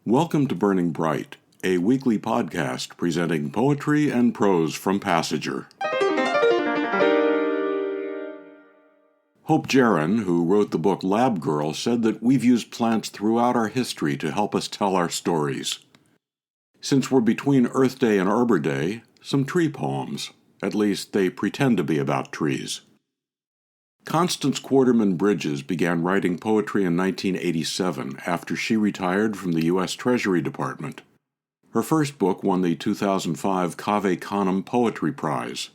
Welcome to Burning Bright, a weekly podcast presenting poetry and prose from Passenger. Hope Jaron, who wrote the book Lab Girl, said that we've used plants throughout our history to help us tell our stories. Since we're between Earth Day and Arbor Day, some tree poems. At least they pretend to be about trees. Constance Quarterman Bridges began writing poetry in 1987 after she retired from the U.S. Treasury Department. Her first book won the 2005 Cave Canem Poetry Prize.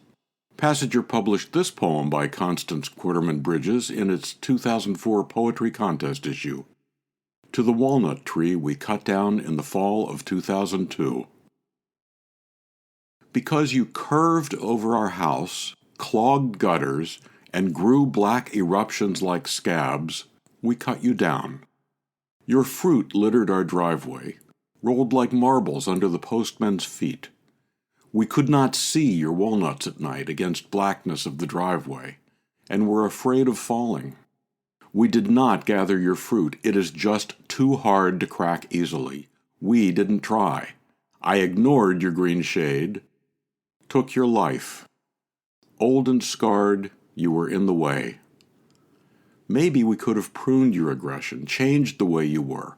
Passenger published this poem by Constance Quarterman Bridges in its 2004 Poetry Contest issue. To the walnut tree we cut down in the fall of 2002. Because you curved over our house, clogged gutters, and grew black eruptions like scabs, we cut you down. Your fruit littered our driveway, rolled like marbles under the postman's feet. We could not see your walnuts at night against blackness of the driveway, and were afraid of falling. We did not gather your fruit. It is just too hard to crack easily. We didn't try. I ignored your green shade, took your life. Old and scarred, you were in the way. Maybe we could have pruned your aggression, changed the way you were.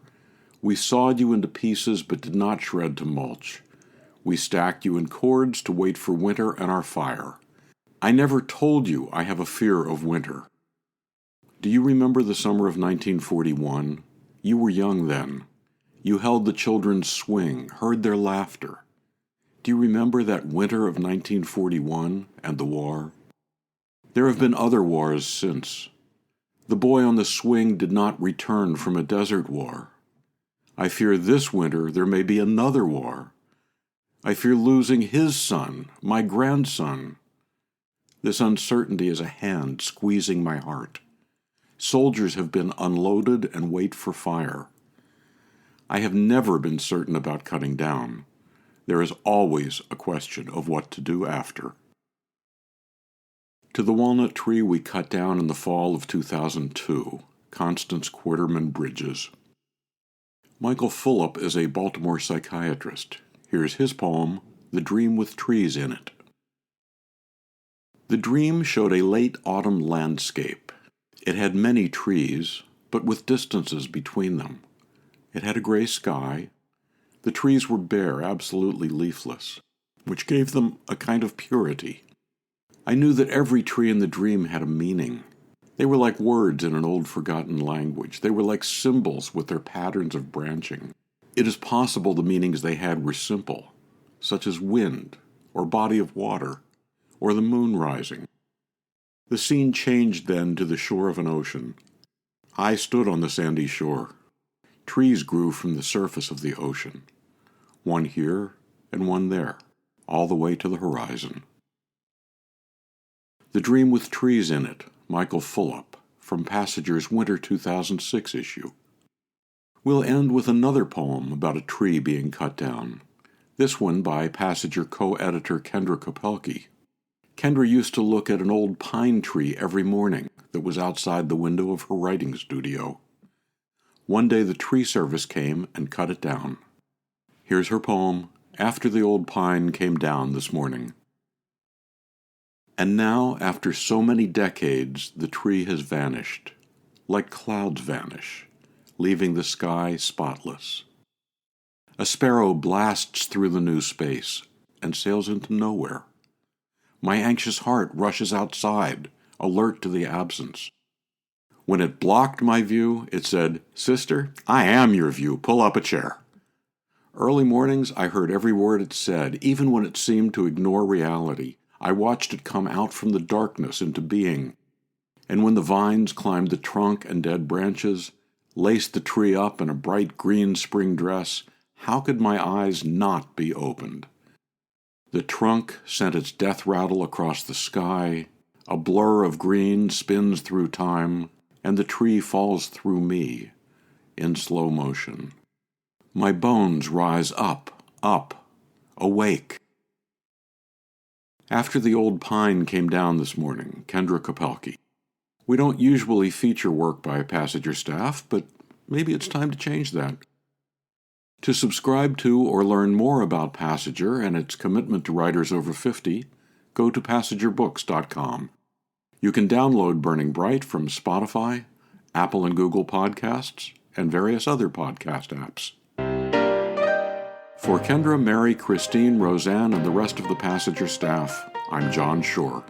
We sawed you into pieces but did not shred to mulch. We stacked you in cords to wait for winter and our fire. I never told you I have a fear of winter. Do you remember the summer of 1941? You were young then. You held the children's swing, heard their laughter. Do you remember that winter of 1941 and the war? There have been other wars since. The boy on the swing did not return from a desert war. I fear this winter there may be another war. I fear losing his son, my grandson. This uncertainty is a hand squeezing my heart. Soldiers have been unloaded and wait for fire. I have never been certain about cutting down. There is always a question of what to do after. To the walnut tree we cut down in the fall of 2002, Constance Quarterman Bridges. Michael Fulop is a Baltimore psychiatrist. Here's his poem, The Dream with Trees in It. The dream showed a late autumn landscape. It had many trees, but with distances between them. It had a gray sky. The trees were bare, absolutely leafless, which gave them a kind of purity. I knew that every tree in the dream had a meaning. They were like words in an old forgotten language. They were like symbols with their patterns of branching. It is possible the meanings they had were simple, such as wind, or body of water, or the moon rising. The scene changed then to the shore of an ocean. I stood on the sandy shore. Trees grew from the surface of the ocean, one here and one there, all the way to the horizon. The Dream with Trees in It, Michael Fulop, from Passenger's Winter 2006 issue. We'll end with another poem about a tree being cut down, this one by Passenger co-editor Kendra Kopelke. Kendra used to look at an old pine tree every morning that was outside the window of her writing studio. One day the tree service came and cut it down. Here's her poem, After the Old Pine Came Down This Morning. And now, after so many decades, the tree has vanished, like clouds vanish, leaving the sky spotless. A sparrow blasts through the new space and sails into nowhere. My anxious heart rushes outside, alert to the absence. When it blocked my view, it said, "Sister, I am your view. Pull up a chair." Early mornings, I heard every word it said, even when it seemed to ignore reality. I watched it come out from the darkness into being. And when the vines climbed the trunk and dead branches, laced the tree up in a bright green spring dress, how could my eyes not be opened? The trunk sent its death rattle across the sky, a blur of green spins through time, and the tree falls through me, in slow motion. My bones rise up, awake. After the Old Pine Came Down This Morning, Kendra Kopelke. We don't usually feature work by Passenger staff, but maybe it's time to change that. To subscribe to or learn more about Passenger and its commitment to writers over 50, go to passengerbooks.com. You can download Burning Bright from Spotify, Apple and Google Podcasts, and various other podcast apps. For Kendra, Mary, Christine, Roseanne, and the rest of the Passenger staff, I'm John Shore.